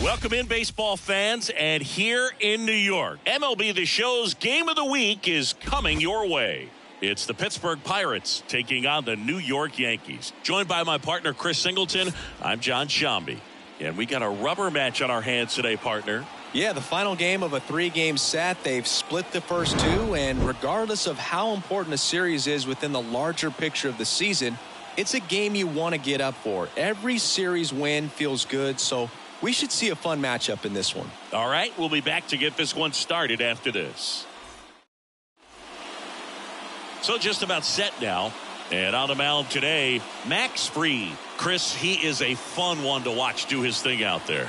Welcome in, baseball fans, and here in New York, MLB The Show's Game of the Week is coming your way. It's the Pittsburgh Pirates taking on the New York Yankees. Joined by my partner, Chris Singleton, I'm John Shambi. And we got a rubber match on our hands today, partner. Yeah, the final game of a 3-game set. They've split the first two, and regardless of how important a series is within the larger picture of the season, it's a game you want to get up for. Every series win feels good, so we should see a fun matchup in this one. All right, we'll be back to get this one started after this. So just about set now. And on the mound today, Max Fried. Chris, he is a fun one to watch do his thing out there.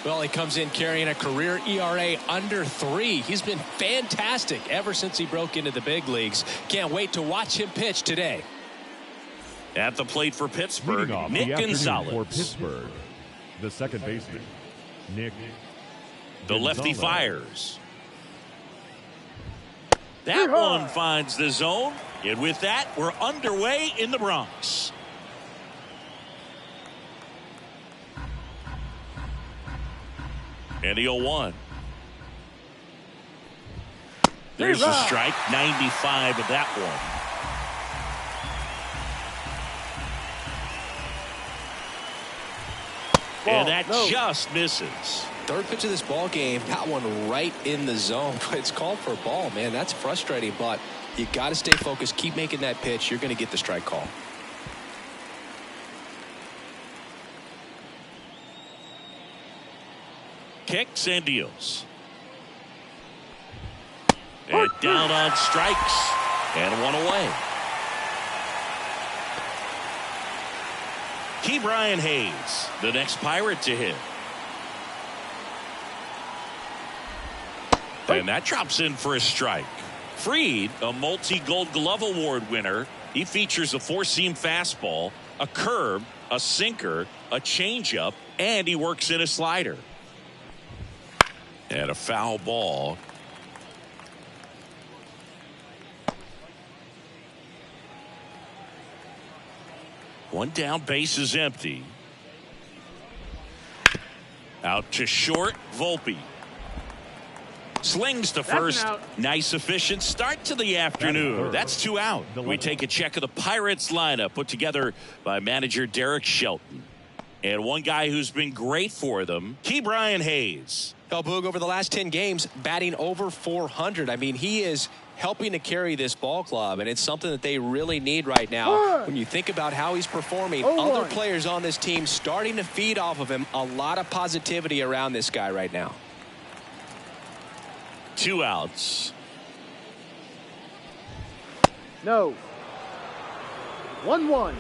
Well, he comes in carrying a career ERA under 3. He's been fantastic ever since he broke into the big leagues. Can't wait to watch him pitch today. At the plate for Pittsburgh, Nick Gonzalez. For Pittsburgh, the second baseman, Nick. The lefty fires. That one finds the zone. And with that, we're underway in the Bronx. And the 0-1. There's a strike. 95 of that one. And that just misses. Third pitch of this ball game, got one right in the zone, but it's called for a ball, man. That's frustrating, but you got to stay focused. Keep making that pitch. You're going to get the strike call. Kicks and deals. And down on strikes. And one away. Brian Hayes, the next Pirate to hit. And that drops in for a strike. Fried, a multi-Gold Glove Award winner. He features a four-seam fastball, a curve, a sinker, a changeup, and he works in a slider. And a foul ball. One down, base is empty. Out to short, Volpe. Slings to first. Nice, efficient start to the afternoon. That's 2 out. We take a check of the Pirates lineup put together by manager Derek Shelton. And one guy who's been great for them, Brian Hayes. Well, Boog, over the last 10 games, batting over 400. I mean, he is helping to carry this ball club, and it's something that they really need right now. When you think about how he's performing, other players on this team starting to feed off of him. A lot of positivity around this guy right now. 2 outs. No. 1-1.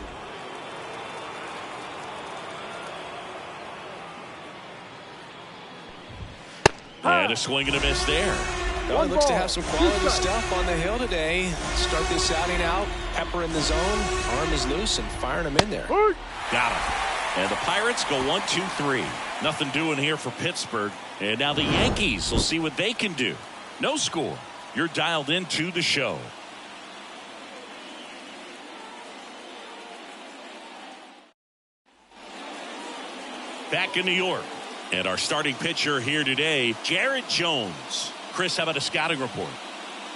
And a swing and a miss there. Well, he looks to have some quality stuff on the hill today. Start this outing out. Pepper in the zone. Arm is loose and firing him in there. Got him. And the Pirates go 1-2-3. Nothing doing here for Pittsburgh. And now the Yankees will see what they can do. No score. You're dialed into the show. Back in New York. And our starting pitcher here today, Jared Jones. Chris, how about a scouting report?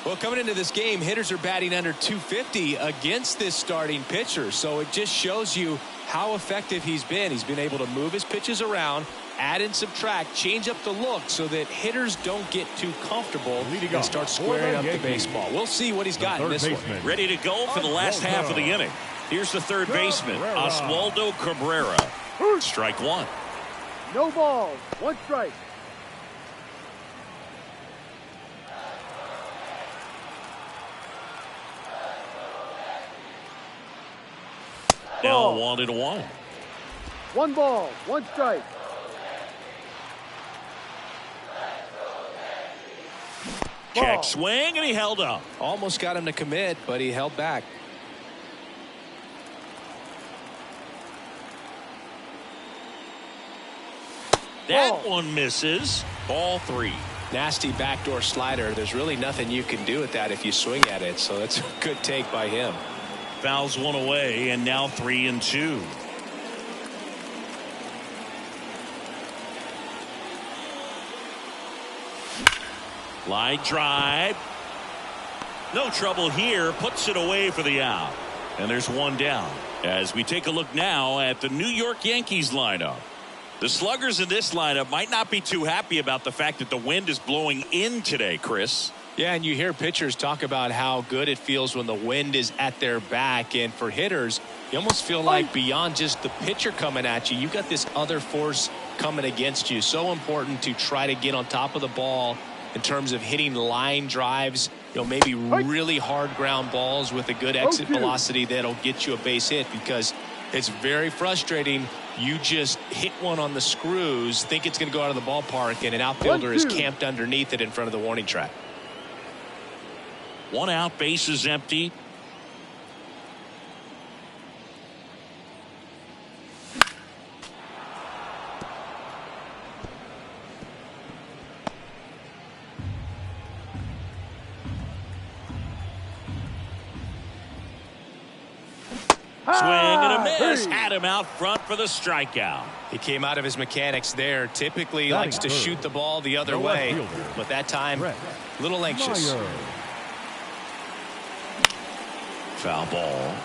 Well, coming into this game, hitters are batting under 250 against this starting pitcher. So it just shows you how effective he's been. He's been able to move his pitches around, add and subtract, change up the look so that hitters don't get too comfortable and start squaring up the baseball. We'll see what he's got in this one. Ready to go for the last half of the inning. Here's the third baseman, Oswaldo Cabrera. Strike one. No balls. 1 strike. Now 1-1. 1 ball. 1 strike. Check swing, and he held up. Almost got him to commit, but he held back. That one misses. Ball 3. Nasty backdoor slider. There's really nothing you can do with that if you swing at it. So that's a good take by him. Fouls one away, and now 3-2. Line drive. No trouble here. Puts it away for the out. And there's one down. As we take a look now at the New York Yankees lineup. The sluggers in this lineup might not be too happy about the fact that the wind is blowing in today, Chris. Yeah, and you hear pitchers talk about how good it feels when the wind is at their back. And for hitters, you almost feel like beyond just the pitcher coming at you, you've got this other force coming against you. So important to try to get on top of the ball in terms of hitting line drives, maybe really hard ground balls with a good exit velocity that'll get you a base hit, because it's very frustrating. You just hit one on the screws, think it's going to go out of the ballpark, and an outfielder is camped underneath it in front of the warning track. One out, base is empty. Swing and a miss. Had him out front for the strikeout. He came out of his mechanics there. Typically likes to shoot the ball the other way, but that time a little anxious. Foul ball.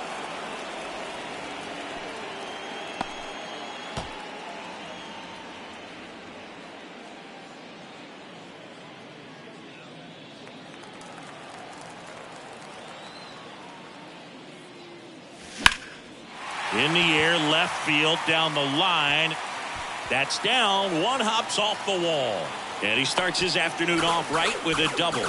In the air, left field, down the line. That's down. One hops off the wall. And he starts his afternoon off right with a double.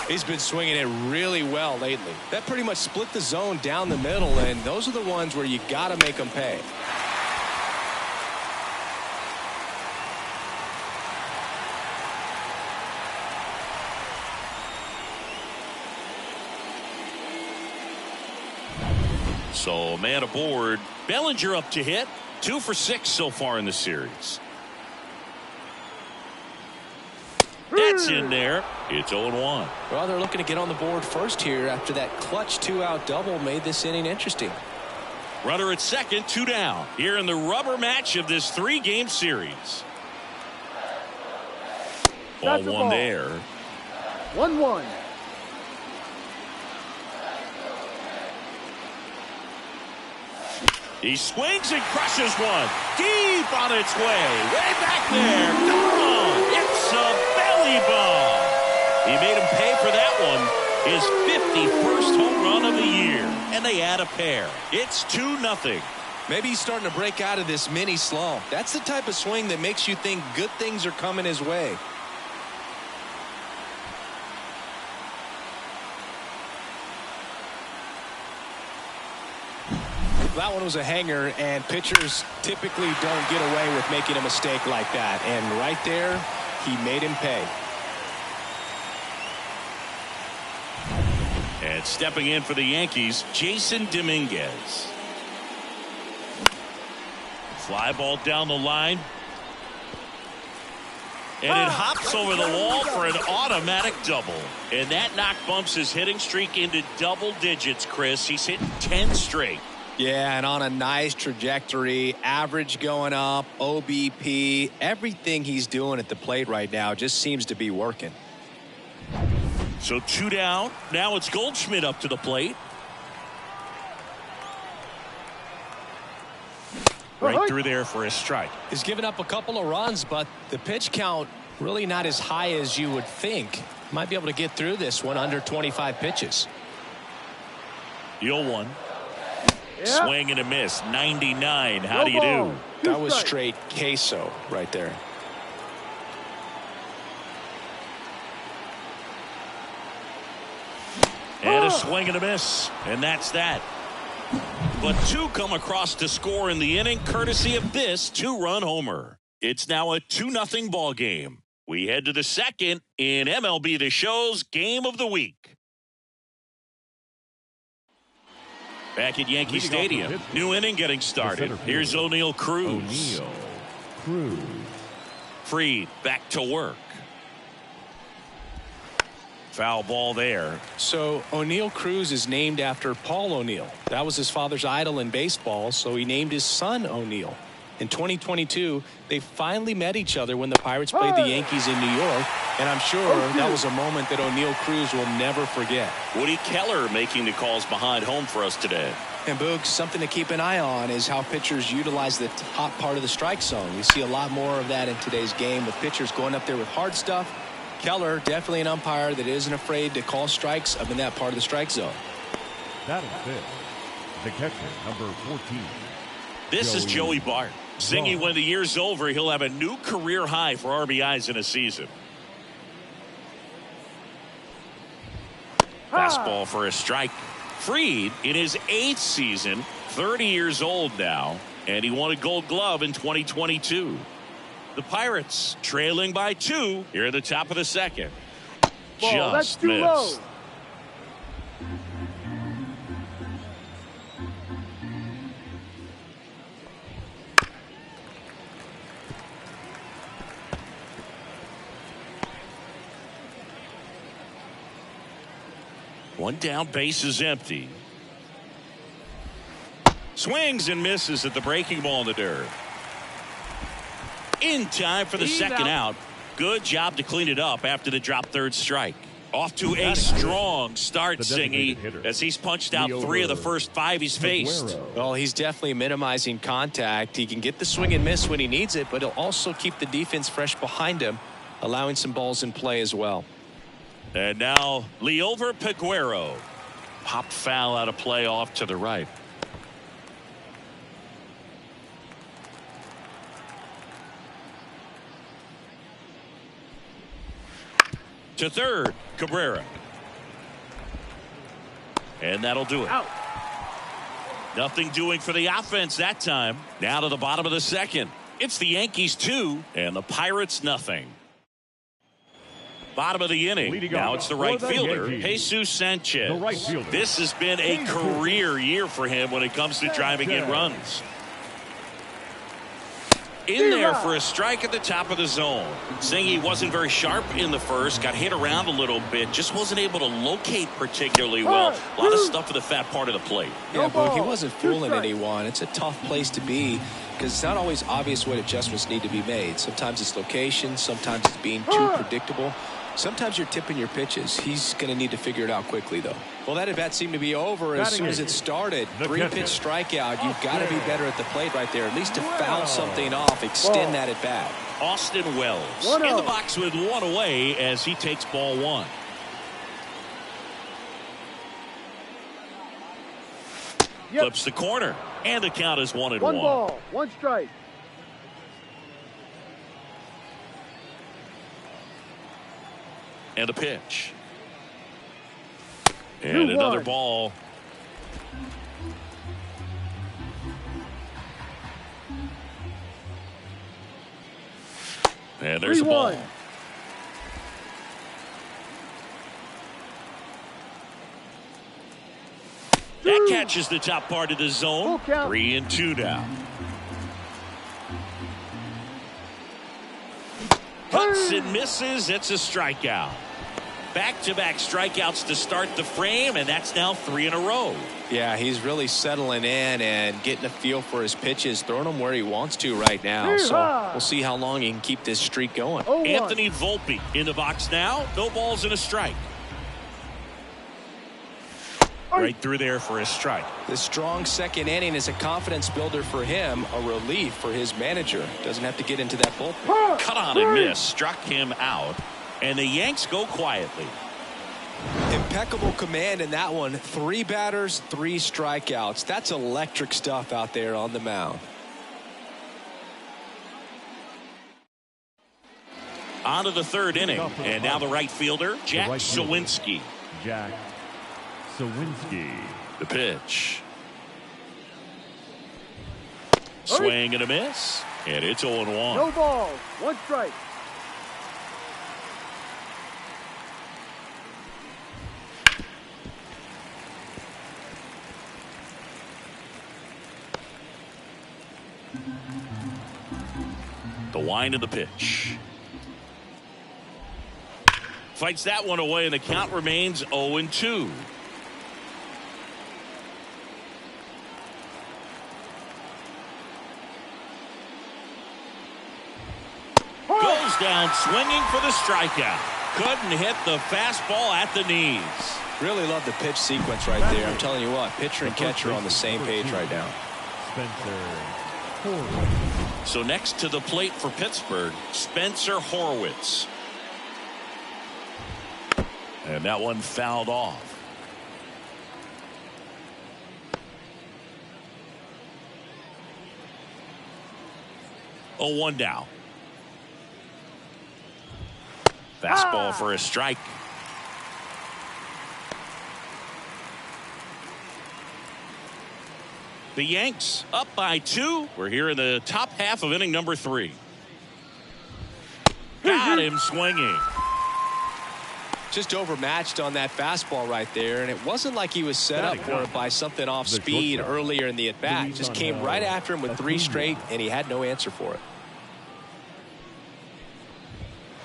He's been swinging it really well lately. That pretty much split the zone down the middle, and those are the ones where you got to make them pay. So, man aboard. Bellinger up to hit. 2 for 6 so far in the series. That's in there. It's 0-1. Well, they're looking to get on the board first here after that clutch 2-out double made this inning interesting. Runner at second, 2 down. Here in the rubber match of this 3-game series. 0-1 there. 1-1. He swings and crushes one. Deep on its way. Way back there. Gone. It's a belly ball. He made him pay for that one. His 51st home run of the year. And they add a pair. It's 2-0. Maybe he's starting to break out of this mini slump. That's the type of swing that makes you think good things are coming his way. That one was a hanger, and pitchers typically don't get away with making a mistake like that. And right there, he made him pay. And stepping in for the Yankees, Jason Dominguez. Fly ball down the line. And it hops over the wall for an automatic double. And that knock bumps his hitting streak into double digits, Chris. He's hitting 10 straight. Yeah, and on a nice trajectory, average going up, OBP, everything he's doing at the plate right now just seems to be working. So 2 down. Now it's Goldschmidt up to the plate. Right through there for a strike. He's given up a couple of runs, but the pitch count really not as high as you would think. Might be able to get through this one under 25 pitches. The 0-1. Swing and a miss. 99. How do you do? That was straight queso right there. And a swing and a miss. And that's that. But 2 come across to score in the inning, courtesy of this 2-run homer. It's now a 2-0 ball game. We head to the second in MLB The Show's Game of the Week. Back at Yankee Stadium. New inning getting started. Here's O'Neal Cruz. Fried back to work. Foul ball there. So O'Neal Cruz is named after Paul O'Neill. That was his father's idol in baseball, so he named his son O'Neal. In 2022, they finally met each other when the Pirates played the Yankees in New York, and I'm sure that was a moment that O'Neill Cruz will never forget. Woody Keller making the calls behind home for us today. And Boog, something to keep an eye on is how pitchers utilize the top part of the strike zone. We see a lot more of that in today's game with pitchers going up there with hard stuff. Keller, definitely an umpire that isn't afraid to call strikes up in that part of the strike zone. Batting fifth, the catcher, number 14. This is Joey Bart. Zingy, when the year's over, he'll have a new career high for RBIs in a season. Fastball for a strike. Fried in his 8th season, 30 years old now, and he won a Gold Glove in 2022. The Pirates trailing by 2 here at the top of the second. That's Just too low. missed. One down, base is empty. Swings and misses at the breaking ball in the dirt. In time for the second out. Good job to clean it up after the drop third strike. Off to a strong start, Zingy, as he's punched out 3 of the first 5 he's faced. Well, he's definitely minimizing contact. He can get the swing and miss when he needs it, but he'll also keep the defense fresh behind him, allowing some balls in play as well. And now Liover Peguero. Popped foul out of play off to the right. To third, Cabrera. And that'll do it. Out. Nothing doing for the offense that time. Now to the bottom of the second. It's the Yankees 2 and the Pirates nothing. Bottom of the inning. Now it's the right fielder, Jesus Sanchez. The right fielder. This has been a career year for him when it comes to driving in runs. In there for a strike at the top of the zone. Zingy wasn't very sharp in the first, got hit around a little bit, just wasn't able to locate particularly well. A lot of stuff for the fat part of the plate. Yeah, Boog, he wasn't fooling anyone. It's a tough place to be because it's not always obvious what adjustments need to be made. Sometimes it's location, sometimes it's being too predictable. Sometimes you're tipping your pitches. He's going to need to figure it out quickly, though. Well, that at-bat seemed to be over as soon as it started. 3-pitch strikeout. You've got to be better at the plate right there, at least to foul something off, extend that at-bat. Austin Wells in the box with 1 away as he takes ball 1. Flips the corner, and the count is 1-1. 1 ball, 1 strike. And a pitch. And another ball. And there's a ball. That catches the top part of the zone. 3-2 now. Cuts and misses. It's a strikeout. Back-to-back strikeouts to start the frame, and that's now 3 in a row. Yeah, he's really settling in and getting a feel for his pitches, throwing them where he wants to right now. So we'll see how long he can keep this streak going. Anthony Volpe in the box now. No balls and a strike. Right through there for a strike. The strong second inning is a confidence builder for him, a relief for his manager. Doesn't have to get into that bullpen. Cut on and miss. Struck him out. And the Yanks go quietly. Impeccable command in that one. 3 batters, 3 strikeouts. That's electric stuff out there on the mound. On to the 3rd inning. And now the right fielder, Jack Sawinski. Jack Sawinski. The pitch. Swing and a miss. And it's 0-1. No balls, 1 strike. The wind of the pitch. Fights that one away, and the count remains 0-2. goes down swinging for the strikeout. Couldn't hit the fastball at the knees. Really love the pitch sequence right there. I'm telling you what, pitcher and catcher are on the same page right now. So next to the plate for Pittsburgh, Spencer Horwitz. And that one fouled off. 0-1 now. Fastball for a strike. The Yanks up by 2. We're here in the top half of inning number 3. Got him swinging. Just overmatched on that fastball right there, and it wasn't like he was set up for it by something off speed earlier in the at-bat. Just came right after him with 3 straight, and he had no answer for it.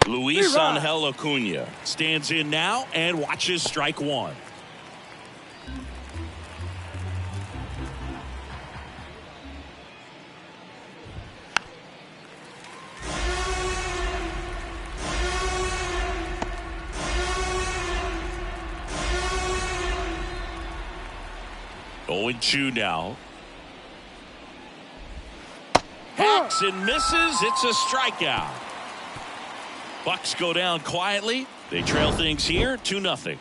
Luis Angel Acuna stands in now and watches strike 1. Oh, and 2 now. Hacks and misses. It's a strikeout. Bucks go down quietly. They trail things here 2-0.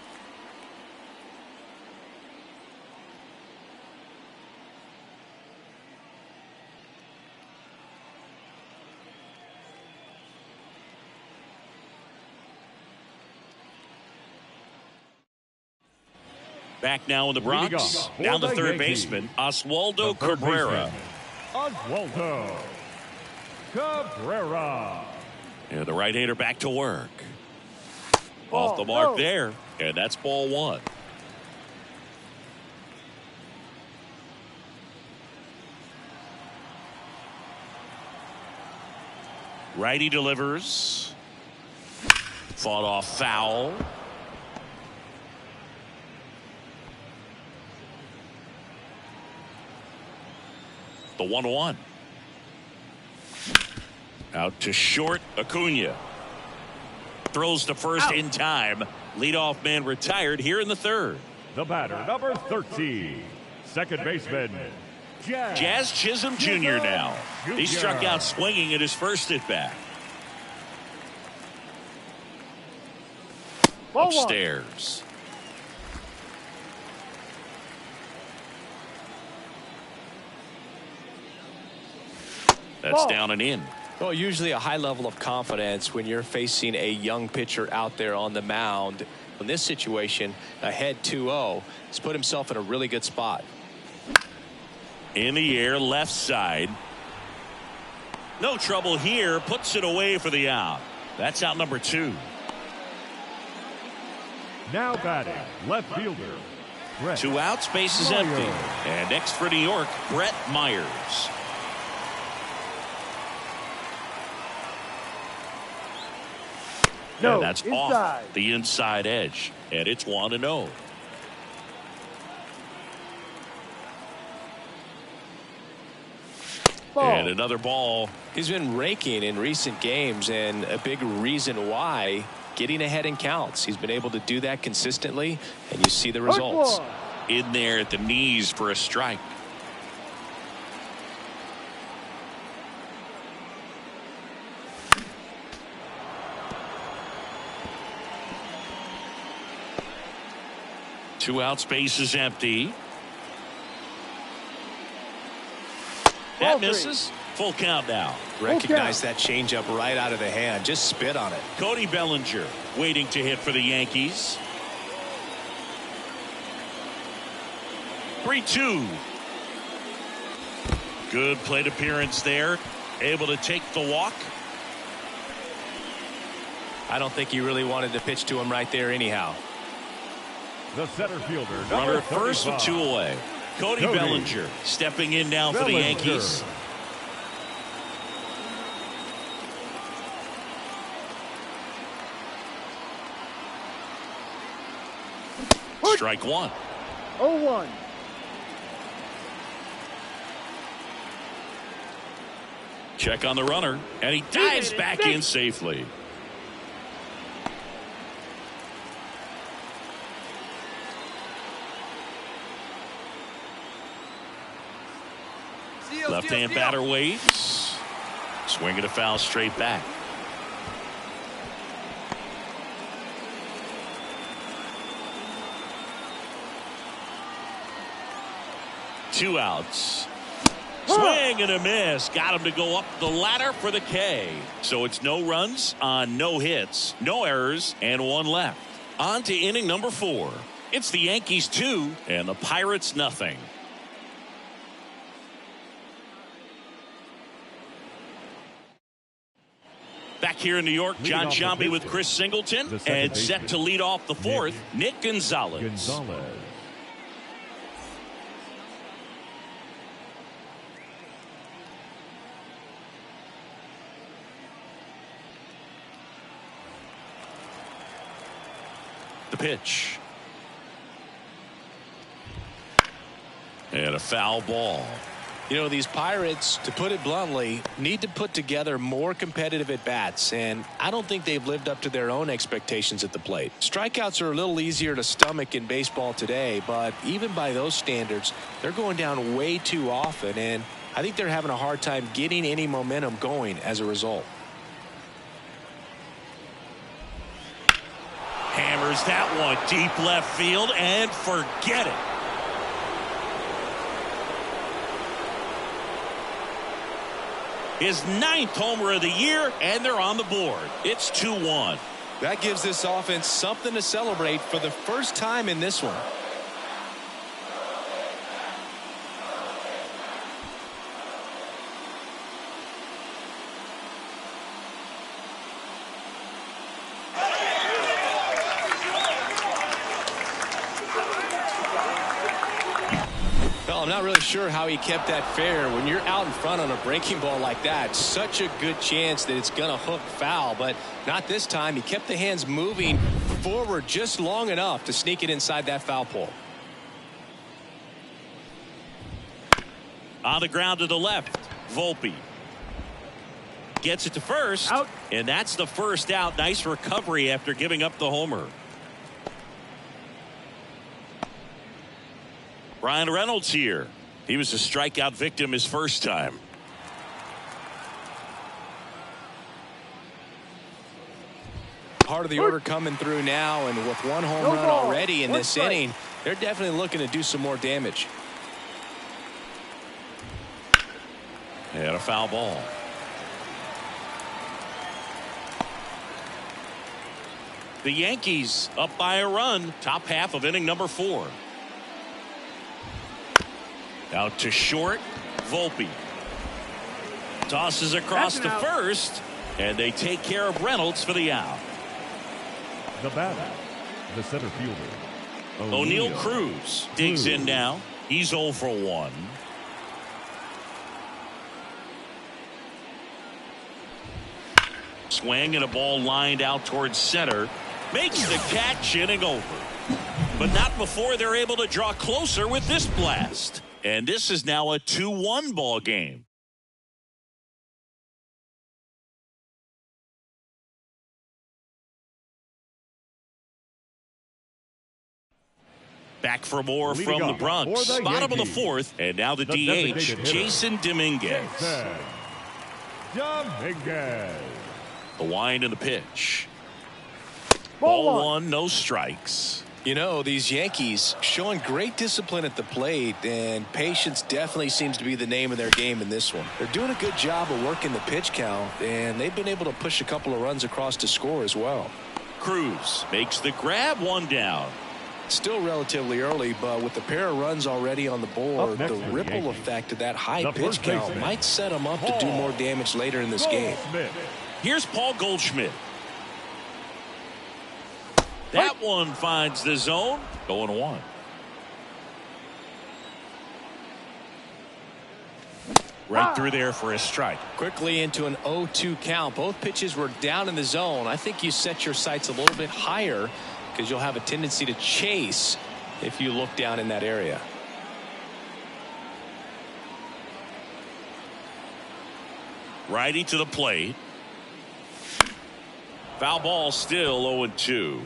Back now in the Bronx. Down the third baseman, Oswaldo Cabrera. Oswaldo Cabrera. And the right-hander back to work. Off the mark there. And that's ball 1. Righty delivers. Fought off foul. The 1-1. Out to short, Acuna. Throws to first in time. Leadoff man retired here in the 3rd. The batter, number 13, second baseman, Jazz Chisholm Jr. now. He struck out swinging at his first at-bat. Upstairs. That's down and in. Well, usually a high level of confidence when you're facing a young pitcher out there on the mound. In this situation, ahead 2-0, he's put himself in a really good spot. In the air, left side. No trouble here. Puts it away for the out. That's out number 2. Now batting, left fielder, Brett 2 outs, base is empty. And next for New York, Brett Myers. And that's off the inside edge. And it's 1-0. And another ball. He's been raking in recent games, and a big reason why, getting ahead in counts. He's been able to do that consistently, and you see the results. In there at the knees for a strike. Two out, space is empty. That misses. Full count now. Recognize that changeup right out of the hand. Just spit on it. Cody Bellinger waiting to hit for the Yankees. 3-2. Good plate appearance there. Able to take the walk. I don't think he really wanted to pitch to him right there anyhow. The center fielder, runner first with 2 away. Cody Bellinger stepping in now for the Yankees. Strike 1. 0-1. Check on the runner, and he dives back in safely. Left-hand batter waits. Swing and a foul straight back. Two outs. Swing and a miss. Got him to go up the ladder for the K. So it's no runs on no hits, no errors, and one left. On to inning number 4. It's the Yankees 2 and the Pirates nothing. Back here in New York, John Sciambi with Chris Singleton, and set to lead off the 4th, Nick Gonzalez. The pitch. And a foul ball. You know, these Pirates, to put it bluntly, need to put together more competitive at-bats, and I don't think they've lived up to their own expectations at the plate. Strikeouts are a little easier to stomach in baseball today, but even by those standards, they're going down way too often, and I think they're having a hard time getting any momentum going as a result. Hammers that one deep left field, and forget it. His 9th homer of the year, and they're on the board. It's 2-1. That gives this offense something to celebrate for the first time in this one. I'm not really sure how he kept that fair. When you're out in front on a breaking ball like that, such a good chance that it's going to hook foul, but not this time. He kept the hands moving forward just long enough to sneak it inside that foul pole. On the ground to the left, Volpe gets it to first, out. And that's the first out. Nice recovery after giving up the homer. Ryan Reynolds here. He was a strikeout victim his first time. Part of the order coming through now, and with one home run already in this inning, they're definitely looking to do some more damage. And a foul ball. The Yankees up by a run, top half of inning number 4. Out to short, Volpe tosses across to first, and they take care of Reynolds for the out. The batter, the center fielder, O'Neal Cruz digs in now. He's 0 for 1. Swing and a ball lined out towards center. Makes the catch, inning over. But not before they're able to draw closer with this blast. And this is now a 2-1 ball game. Back for more from the Bronx. Bottom of the 4th, and now the DH, Jason Dominguez. The wind and the pitch. Ball 1, no strikes. You know, these Yankees showing great discipline at the plate, and patience definitely seems to be the name of their game in this one. They're doing a good job of working the pitch count, and they've been able to push a couple of runs across to score as well. Cruz makes the grab, 1 down. Still relatively early, but with the pair of runs already on the board, the ripple effect of that high pitch count might set them up to do more damage later in this game. Here's Paul Goldschmidt. That one finds the zone. Going 1. Right through there for a strike. Quickly into an 0-2 count. Both pitches were down in the zone. I think you set your sights a little bit higher because you'll have a tendency to chase if you look down in that area. Righty to the plate. Foul ball, still 0-2.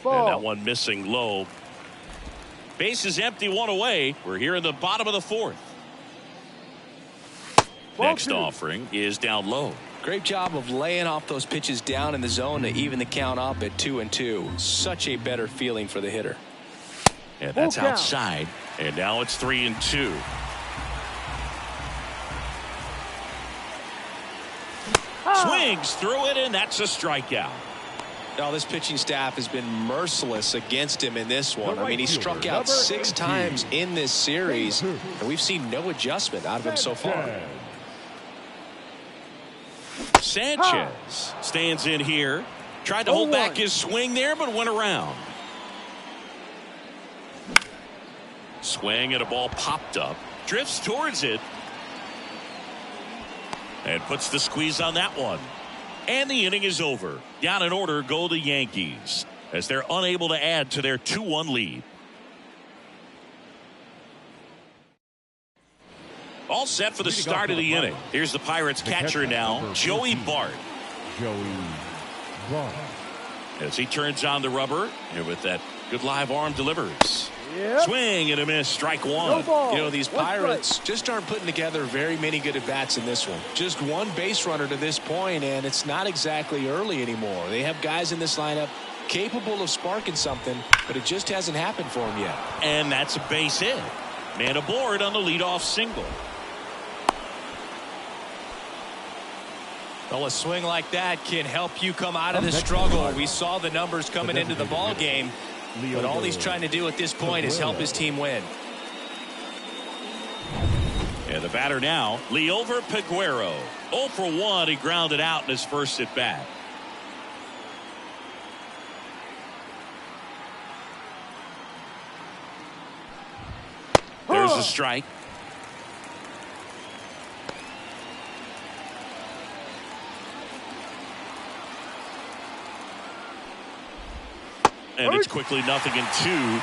And that one missing low. Base is empty, one away. We're here in the bottom of the fourth. Next offering is down low. Great job of laying off those pitches down in the zone to even the count up at 2-2. Such a better feeling for the hitter. And that's outside. And now it's 3-2. Swings through it, and that's a strikeout. Now, this pitching staff has been merciless against him in this one. I mean, he struck out 6 times in this series, and we've seen no adjustment out of him so far. Sanchez stands in here. Tried to hold back his swing there, but went around. Swing and a ball popped up. Drifts towards it. And puts the squeeze on that one. And the inning is over. Down in order go the Yankees, as they're unable to add to their 2-1 lead. All set for the start of the inning. Here's the Pirates catcher now, Joey Bart. As he turns on the rubber, and with that good live arm delivers. Swing and a miss, strike one. You know, these Pirates just aren't putting together very many good at-bats in this one. Just one base runner to this point, and it's not exactly early anymore. They have guys in this lineup capable of sparking something, but it just hasn't happened for them yet. And that's a base hit. Man aboard on the leadoff single. Well, a swing like that can help you come out of the struggle. We saw the numbers coming into the ball game. But all he's trying to do at this point is help his team win. And the batter now, Liover Peguero. 0 for 1. He grounded out in his first at bat. There's a strike. And it's quickly 0-2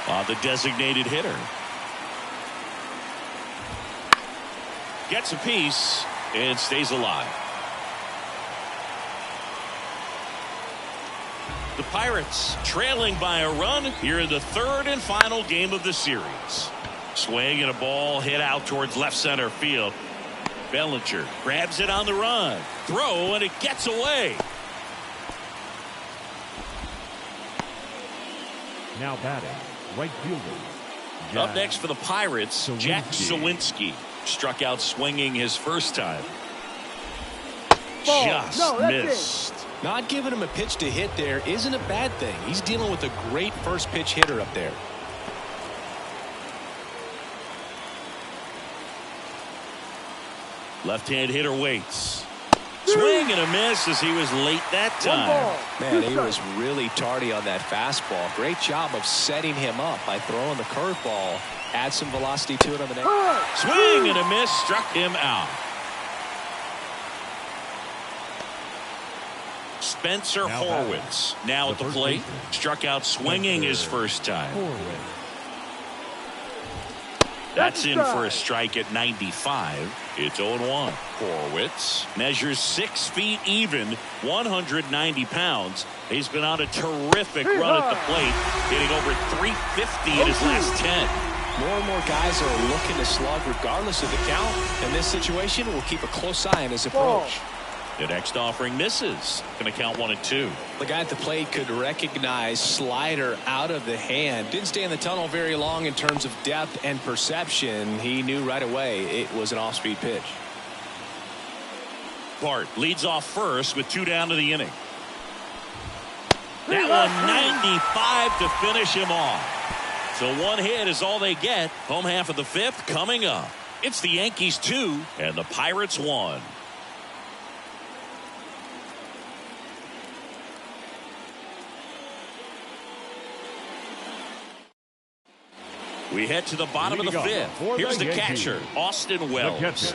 on the designated hitter. Gets a piece and stays alive. The Pirates trailing by a run here in the third and final game of the series. Swing and a ball hit out towards left center field. Bellinger grabs it on the run. Throw, and it gets away. Now batting, right fielder. Up next for the Pirates, Jack Sawinski. Struck out swinging his first time. Just missed. Not giving him a pitch to hit there isn't a bad thing. He's dealing with a great first pitch hitter up there. Left-hand hitter waits. Swing and a miss as he was late that time. Man, he was really tardy on that fastball. Great job of setting him up by throwing the curveball. Add some velocity to it on the next. Swing and a miss, struck him out. Spencer Horwitz now at the plate. Struck out swinging his first time. That's in for a strike at 95. It's 0-1. Horwitz measures 6 feet even, 190 pounds. He's been on a terrific run at the plate, hitting over 350 in his last 10. More and more guys are looking to slug regardless of the count. In this situation, we'll keep a close eye on his approach. The next offering misses. Going to count 1-2. The guy at the plate could recognize slider out of the hand. Didn't stay in the tunnel very long in terms of depth and perception. He knew right away it was an off-speed pitch. Bart leads off first with 2 down to the inning. That one 95 to finish him off. So 1 hit is all they get. Home half of the 5th coming up. It's the Yankees 2 and the Pirates 1. We head to the bottom of the 5th. Here's the catcher, Austin Wells.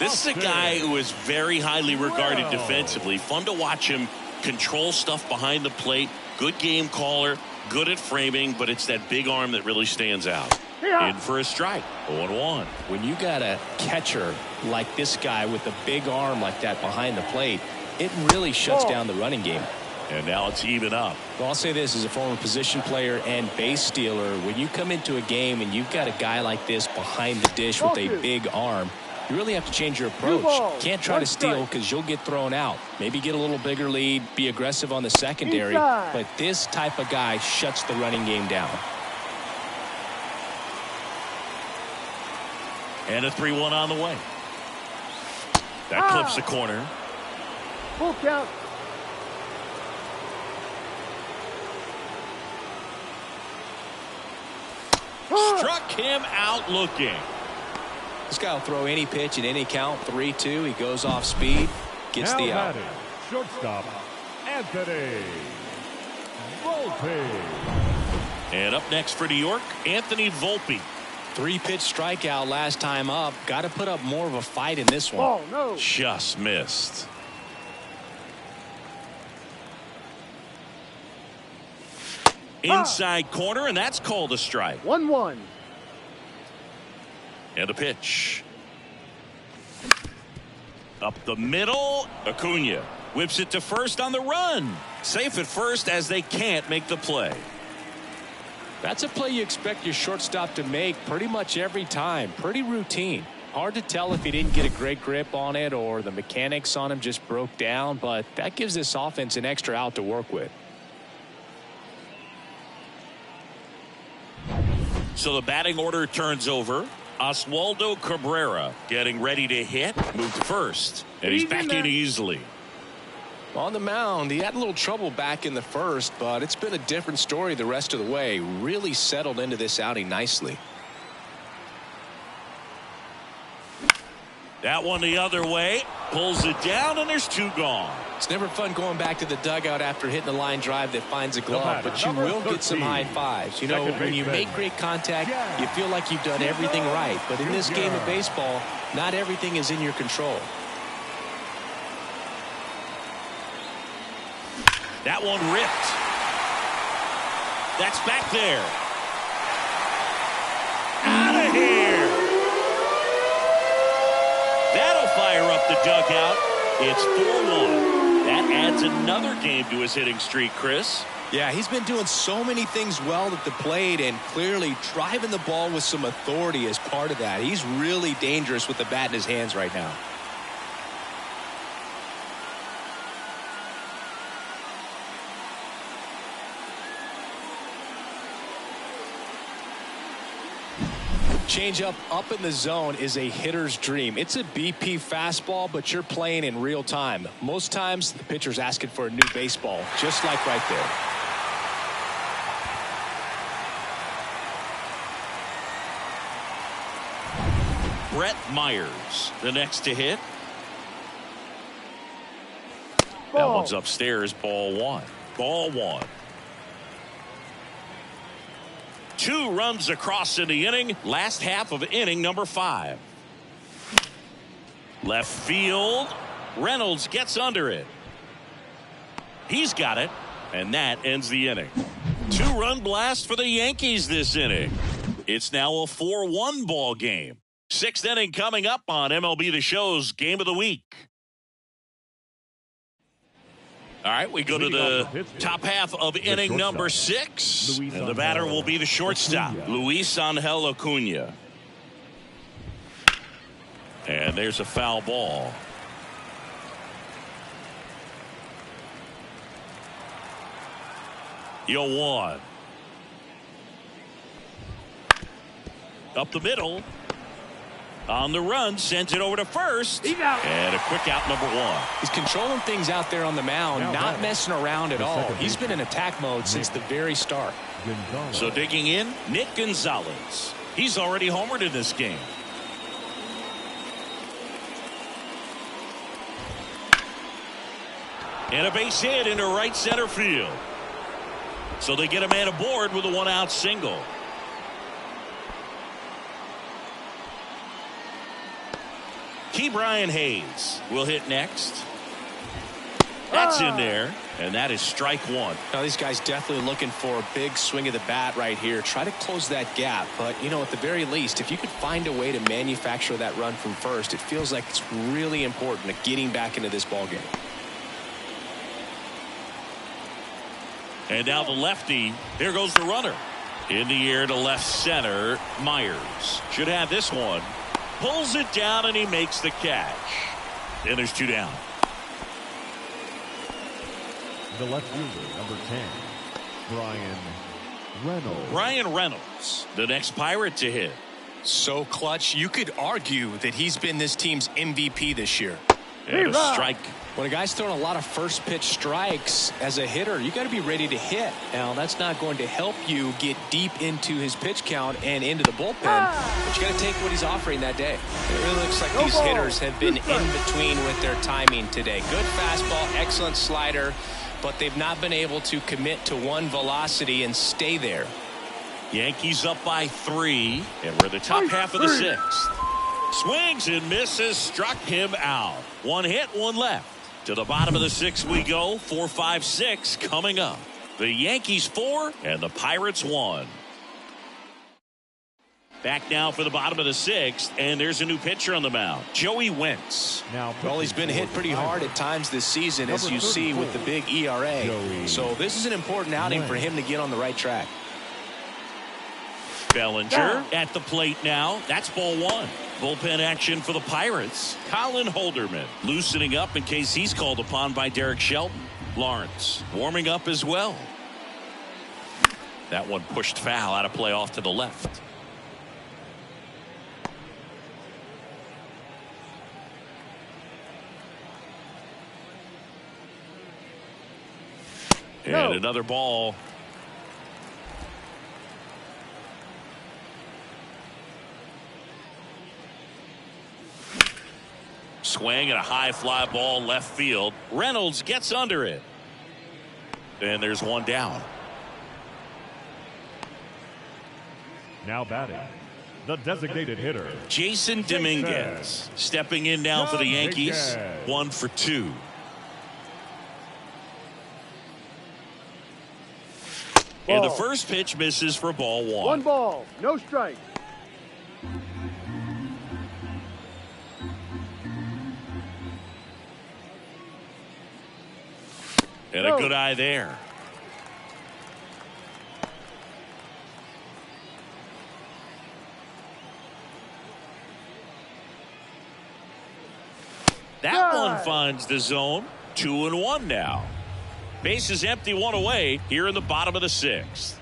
This is a guy who is very highly regarded defensively. Fun to watch him control stuff behind the plate. Good game caller. good at framing, but it's that big arm that really stands out. Yeah. In for a strike. 0-1. When you got a catcher like this guy with a big arm like that behind the plate, it really shuts down the running game. And now it's even up. Well, I'll say this as a former position player and base stealer. When you come into a game and you've got a guy like this behind the dish with a big arm, you really have to change your approach. Can't try to steal because you'll get thrown out. Maybe get a little bigger lead, be aggressive on the secondary. But this type of guy shuts the running game down. And a 3-1 on the way. That clips the corner. Full count. Struck him out looking. This guy will throw any pitch at any count. 3-2. He goes off speed. Gets Now the out. batting, shortstop, Anthony Volpe. And up next for New York, Anthony Volpe. 3-pitch strikeout last time up. Got to put up more of a fight in this one. Ball, no. Just missed. Inside corner, and that's called a strike. 1-1. And a pitch. Up the middle, Acuna whips it to first on the run. Safe at first as they can't make the play. That's a play you expect your shortstop to make pretty much every time. Pretty routine. Hard to tell if he didn't get a great grip on it or the mechanics on him just broke down, but that gives this offense an extra out to work with. So the batting order turns over. Oswaldo Cabrera getting ready to hit. Moved to first. And he's back in easily. On the mound, he had a little trouble back in the first, but it's been a different story the rest of the way. Really settled into this outing nicely. That one the other way. Pulls it down, and there's 2 gone. It's never fun going back to the dugout after hitting a line drive that finds a glove, but you will get some high fives. You know, when you make great contact, you feel like you've done everything right. But in this game of baseball, not everything is in your control. That one ripped. That's back there. Out of here. That'll fire up the dugout. It's 4-1. That adds another game to his hitting streak, Chris. Yeah, he's been doing so many things well at the plate and clearly driving the ball with some authority as part of that. He's really dangerous with the bat in his hands right now. Changeup up in the zone is a hitter's dream. It's a BP fastball, but you're playing in real time. Most times the pitcher's asking for a new baseball, just like right there. Brett Myers, the next to hit. That Ball. one's upstairs. Ball 1. Ball 1. 2 runs across in the inning. Last half of inning number 5. Left field. Reynolds gets under it. He's got it. And that ends the inning. 2-run blast for the Yankees this inning. It's now a 4-1 ball game. 6th inning coming up on MLB The Show's Game of the Week. All right, we go to the top half of inning number 6. And the batter will be the shortstop, Luis Angel Acuna. And there's a foul ball. Yo 1. Up the middle. On the run, sends it over to first. He's out. And a quick out, number 1. He's controlling things out there on the mound, not messing around at all. He's been in attack mode since the very start. So digging in, Nick Gonzalez. He's already homered in this game. And a base hit into right center field. So they get a man aboard with a 1-out single. Brian Hayes will hit next. That's in there, and that is strike one. Now, these guys definitely looking for a big swing of the bat right here. Try to close that gap. But, you know, at the very least, if you could find a way to manufacture that run from first, it feels like it's really important to getting back into this ball game. And now the lefty. There goes the runner. In the air to left center. Myers should have this one. Pulls it down, and he makes the catch. And there's two down. The left fielder, number 10, Brian Reynolds, the next Pirate to hit. So clutch, you could argue that he's been this team's MVP this year. And a strike. When a guy's throwing a lot of first pitch strikes as a hitter, you got to be ready to hit. Now, that's not going to help you get deep into his pitch count and into the bullpen, but you got to take what he's offering that day. It really looks like these hitters have been in between with their timing today. Good fastball, excellent slider, but they've not been able to commit to one velocity and stay there. Yankees up by 3, and we're the top half of the 6th. Swings and misses, struck him out. One hit, one left. To the bottom of the 6th we go. 4, 5, 6 coming up. The Yankees 4 and the Pirates 1. Back now for the bottom of the 6th, and there's a new pitcher on the mound, Joey Wentz. Well, he's been hit pretty hard at times this season, as you see with the big ERA. So this is an important outing for him to get on the right track. Bellinger at the plate now. That's ball 1. Bullpen action for the Pirates. Colin Holderman loosening up in case he's called upon by Derek Shelton. Lawrence warming up as well. That one pushed foul, out of play off to the left. And another ball. Swing and a high fly ball left field. Reynolds gets under it. And there's one down. Now batting, the designated hitter, Jason Dominguez stepping in now for the Yankees. 1 for 2. And the first pitch misses for ball 1. 1 ball, no strike. And a good eye there. That one finds the zone. 2-1 now. Base is empty, 1 away here in the bottom of the 6th.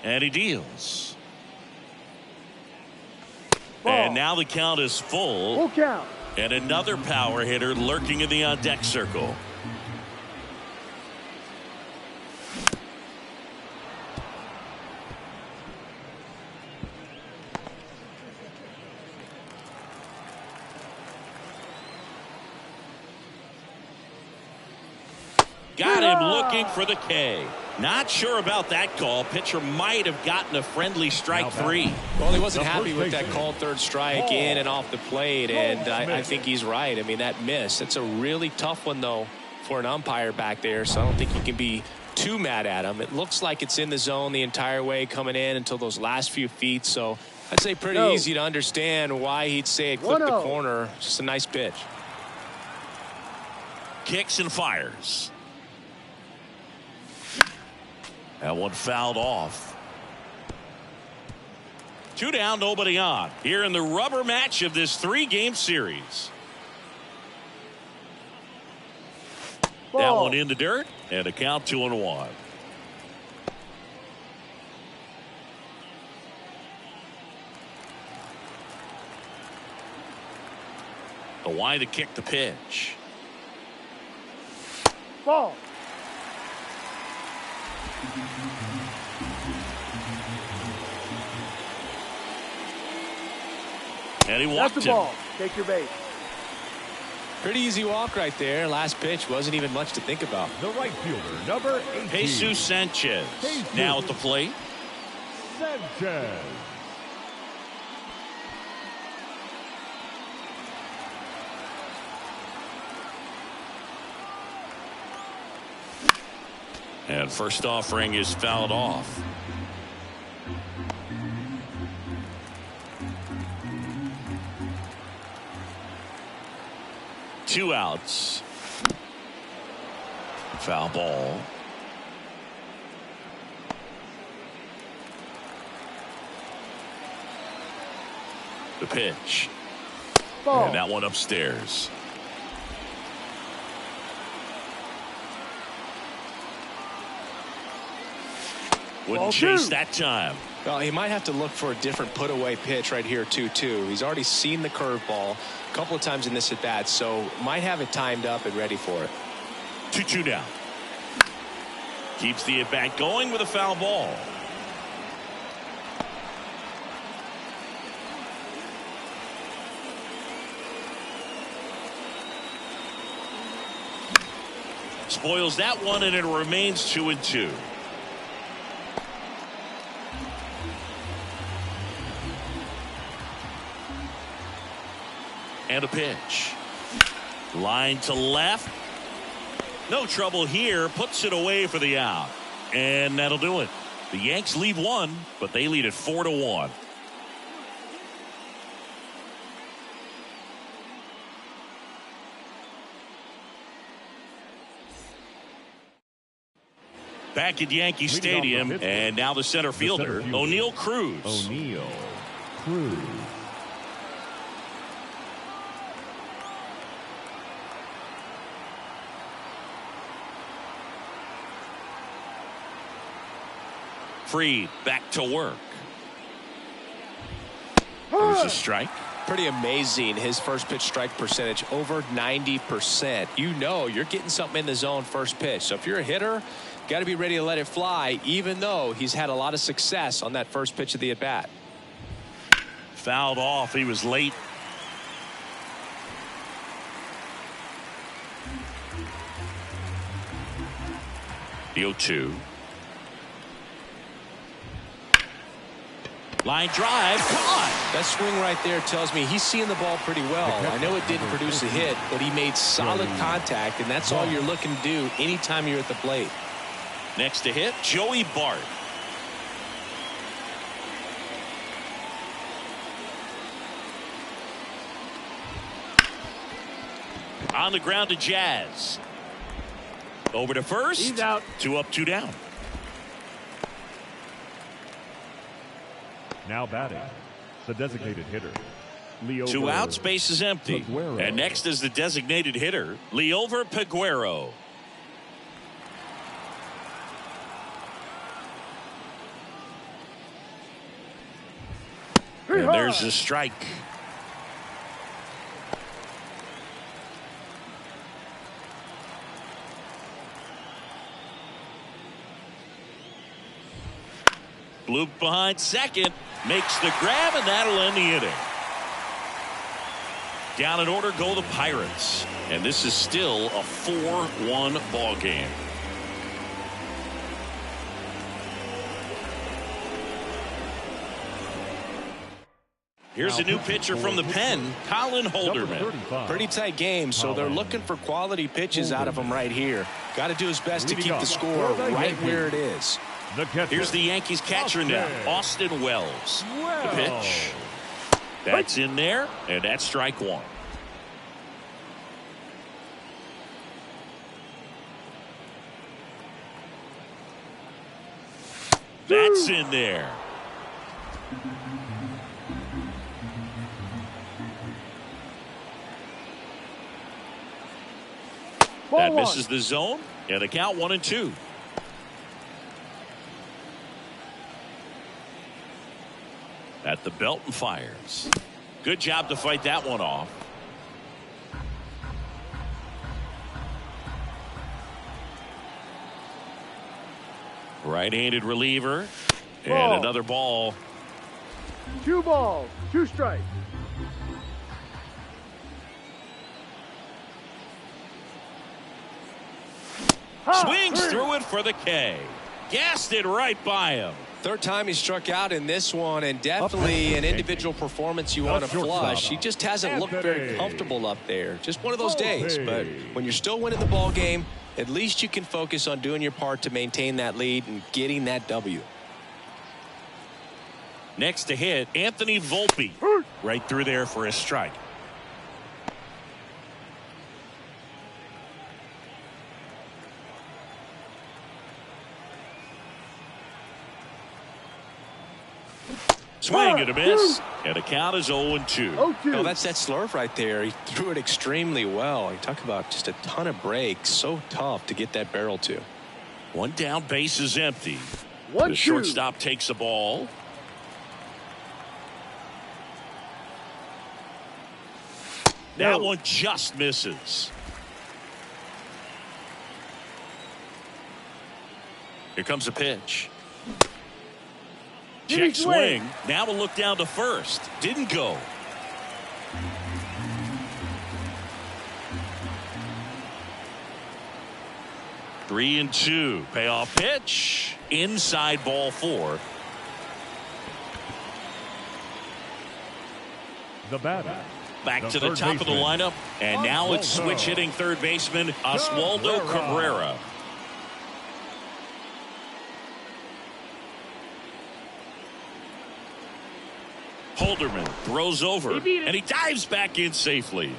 And he deals. And now the count is full. Full count. And another power hitter lurking in the on-deck circle. Got him looking for the K. Not sure about that call. Pitcher might have gotten a friendly strike 3. Well, he wasn't happy with that called third strike in and off the plate, and I think he's right. I mean, that miss. It's a really tough one, though, for an umpire back there, so I don't think you can be too mad at him. It looks like it's in the zone the entire way coming in until those last few feet, so I'd say pretty easy to understand why he'd say it clipped the corner. Just a nice pitch. Kicks and fires. That one fouled off. 2 down, nobody on. Here in the rubber match of this 3-game series. That one in the dirt, and a count 2-1. The wide to kick the pitch. Ball. And he walked That's the ball. Take your base. Pretty easy walk right there. Last pitch wasn't even much to think about. The right fielder, number 18. Jesus Sanchez now at the plate. Sanchez. And first offering is fouled off. Two outs. Foul ball. The pitch. Ball. And that one upstairs. Wouldn't chase that time. Well, he might have to look for a different put-away pitch right here, 2-2. He's already seen the curveball a couple of times in this at-bat, so might have it timed up and ready for it. 2-2 now. Keeps the at-bat going with a foul ball. Spoils that one, and it remains 2-2. And a pitch. Line to left. No trouble here. Puts it away for the out. And that'll do it. The Yanks lead one, but they lead it 4-1. Back at Yankee Stadium, and now the center fielder, O'Neal Cruz. O'Neal Cruz. Free, back to work. There's a strike. Pretty amazing. His first pitch strike percentage over 90%. You know you're getting something in the zone first pitch. So if you're a hitter, got to be ready to let it fly, even though he's had a lot of success on that first pitch of the at-bat. Fouled off. He was late. The 0-2. Line drive, caught. That swing right there tells me he's seeing the ball pretty well. I know it didn't produce a hit, but he made solid contact, and that's all you're looking to do anytime you're at the plate. Next to hit, Joey Bart. On the ground to Jazz. Over to first. He's out. 2 up, 2 down. Now batting, the designated hitter. 2 outs, base is empty. Peguero. And next is the designated hitter, Liover Peguero. And there's the strike. Bloop behind second, makes the grab, and that'll end the inning. Down in order go the Pirates, and this is still a 4-1 ball game. Here's a new pitcher from the pen, Colin Holderman. Pretty tight game, so they're looking for quality pitches out of him right here. Got to do his best to keep the score right where it is. Here's the Yankees catcher now, Austin Wells. The pitch. That's in there, and that's strike one. That's in there. That misses the zone, and the count 1-2. At the belt and fires. Good job to fight that one off. Right-handed reliever. And another ball. 2 balls, 2 strikes. Swings through it for the K. Gassed it right by him. Third time he struck out in this one, and definitely an individual performance you want to flush. He just hasn't looked very comfortable up there. Just one of those days. But when you're still winning the ball game, at least you can focus on doing your part to maintain that lead and getting that W. Next to hit, Anthony Volpe. Right through there for a strike. Swing and a miss, and the count is 0-2. Oh, that's that slurve right there. He threw it extremely well. You talk about just a ton of breaks. So tough to get that barrel to. One down, base is empty. The shortstop takes the ball. That one just misses. Here comes a pitch. Check swing. Now we'll look down to first. Didn't go. Three and two. Payoff pitch. Inside ball four. The batter. Back to the top of the lineup. And now it's switch hitting third baseman Oswaldo Cabrera. Holderman throws over, and he dives back in safely.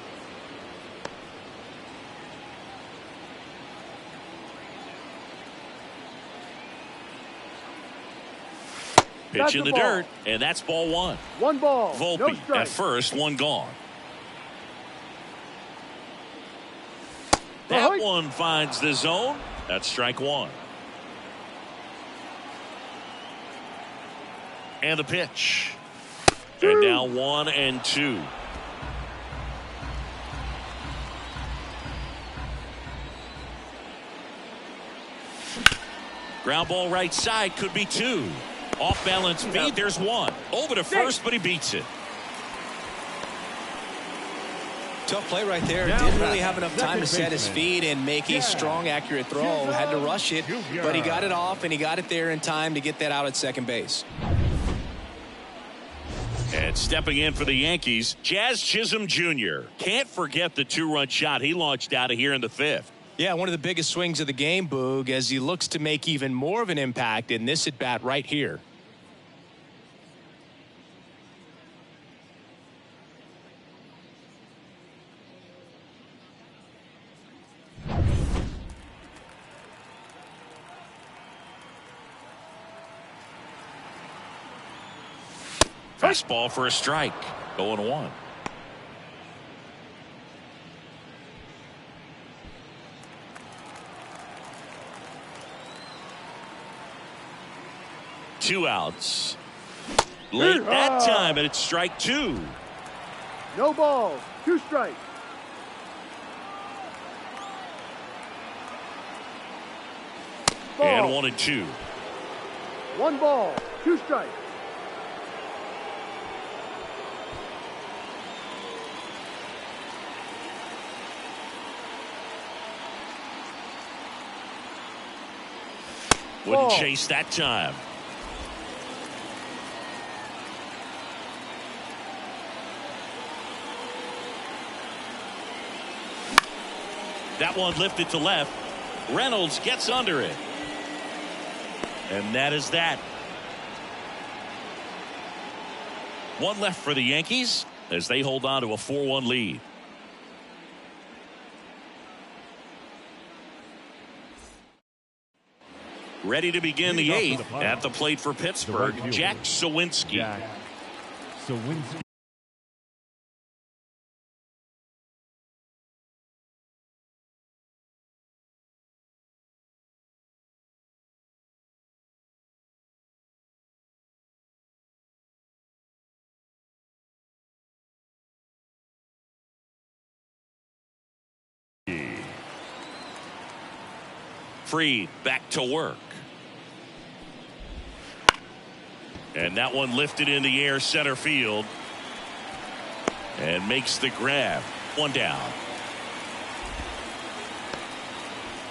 Pitch in the dirt, and that's ball one. One ball. Volpe at first, one gone. That one finds the zone. That's strike one. And the pitch. And now 1-2. Ground ball right side, could be two. Off balance feed, there's one. Over to first, but he beats it. Tough play right there. Didn't really have enough time to set his feet and make a strong, accurate throw. Had to rush it, but he got it off, and he got it there in time to get that out at second base. And stepping in for the Yankees, Jazz Chisholm Jr. Can't forget the two-run shot he launched out of here in the fifth. Yeah, one of the biggest swings of the game, Boog, as he looks to make even more of an impact in this at-bat right here. Fastball for a strike. 0-1. Two outs. Late that time, and it's strike two. No balls. Two strikes. Ball. And 1-2. One ball. Two strikes. Wouldn't chase that time. That one lifted to left. Reynolds gets under it. And that is that. One left for the Yankees as they hold on to a 4-1 lead. Ready to begin the eighth. At the plate for Pittsburgh, Jack Sawinski. Sawinski. Freed back to work. And that one lifted in the air center field. And makes the grab. One down.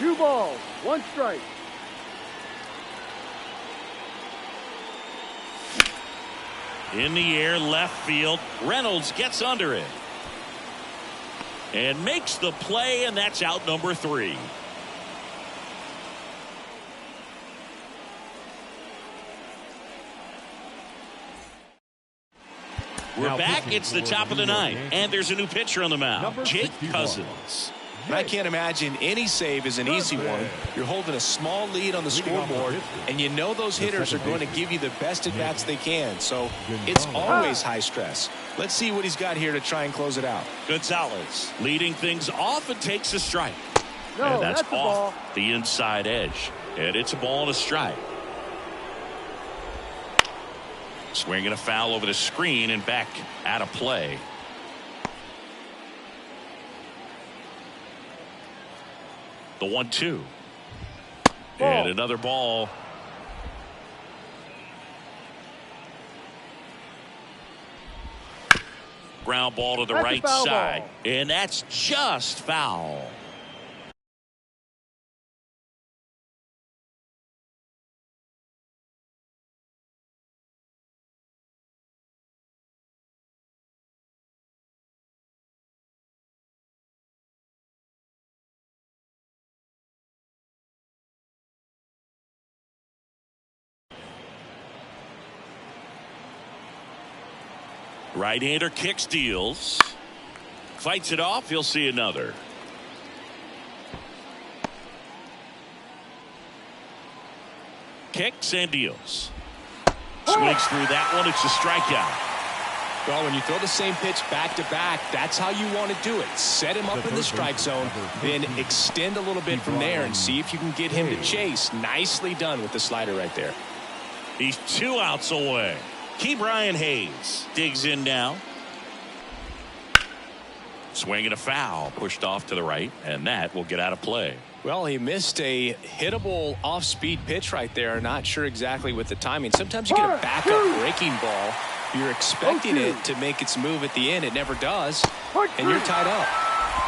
2 balls, 1 strike. In the air, left field. Reynolds gets under it and makes the play, and that's out number 3. We're back. It's the top of the 9th, and there's a new pitcher on the mound, Jake Cousins. I can't imagine any save is an easy one. You're holding a small lead on the scoreboard, and you know those hitters are going to give you the best at bats they can. So it's always high stress. Let's see what he's got here to try and close it out. Gonzalez leading things off and takes a strike. No, and that's a off ball. the inside edge. And it's a ball and a strike. Swinging a foul over the screen and back out of play. The 1-2. And another ball. Ground ball to the right side. And that's just foul. Right-hander kicks, deals. Fights it off. He'll see another. Kicks and deals. Swings through that one. It's a strikeout. Well, when you throw the same pitch back to back, that's how you want to do it. Set him up in the strike zone, then extend a little bit from there and see if you can get him to chase. Nicely done with the slider right there. He's 2 outs away. Ke'Bryan Hayes digs in now. Swinging a foul, pushed off to the right, and that will get out of play. Well, he missed a hittable off-speed pitch right there. Not sure exactly with the timing. Sometimes you get a backup breaking ball. You're expecting it to make its move at the end. It never does, and you're tied up.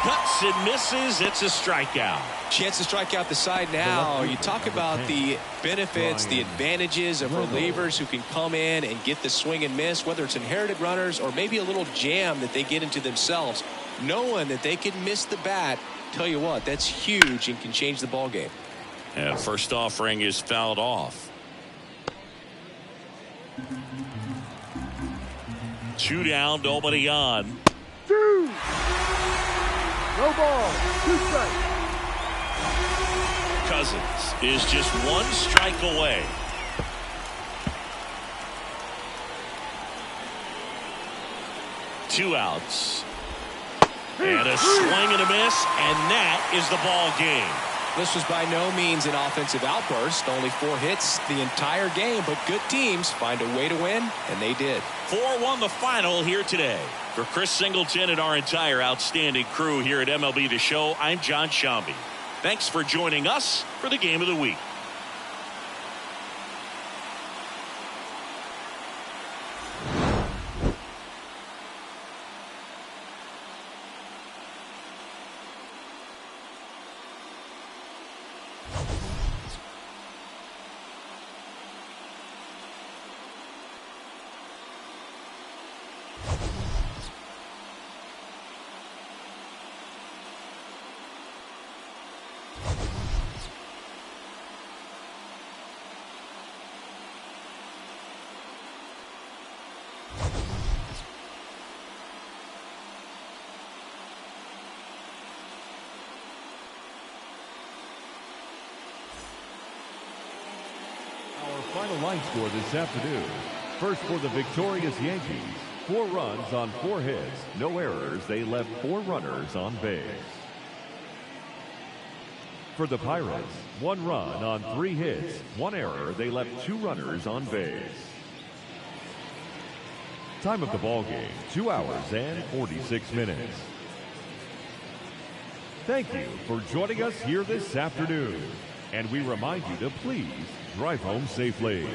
Cuts and misses. It's a strikeout. Chance to strike out the side now. You talk about the benefits, the advantages of relievers who can come in and get the swing and miss, whether it's inherited runners or maybe a little jam that they get into themselves. Knowing that they can miss the bat, tell you what, that's huge and can change the ball game. And first offering is fouled off. 2 down, nobody on. 2. No ball, 2 strikes. Cousins is just 1 strike away. Two outs. And a swing and a miss, and that is the ball game. This was by no means an offensive outburst. Only 4 hits the entire game, but good teams find a way to win, and they did. 4-1 the final here today. For Chris Singleton and our entire outstanding crew here at MLB The Show, I'm John Shambi. Thanks for joining us for the Game of the Week. Final line score this afternoon. First for the victorious Yankees. 4 runs on 4 hits. No errors. They left 4 runners on base. For the Pirates, 1 run on 3 hits. 1 error. They left 2 runners on base. Time of the ball game, 2 hours and 46 minutes. Thank you for joining us here this afternoon. And we remind you to please drive home safely.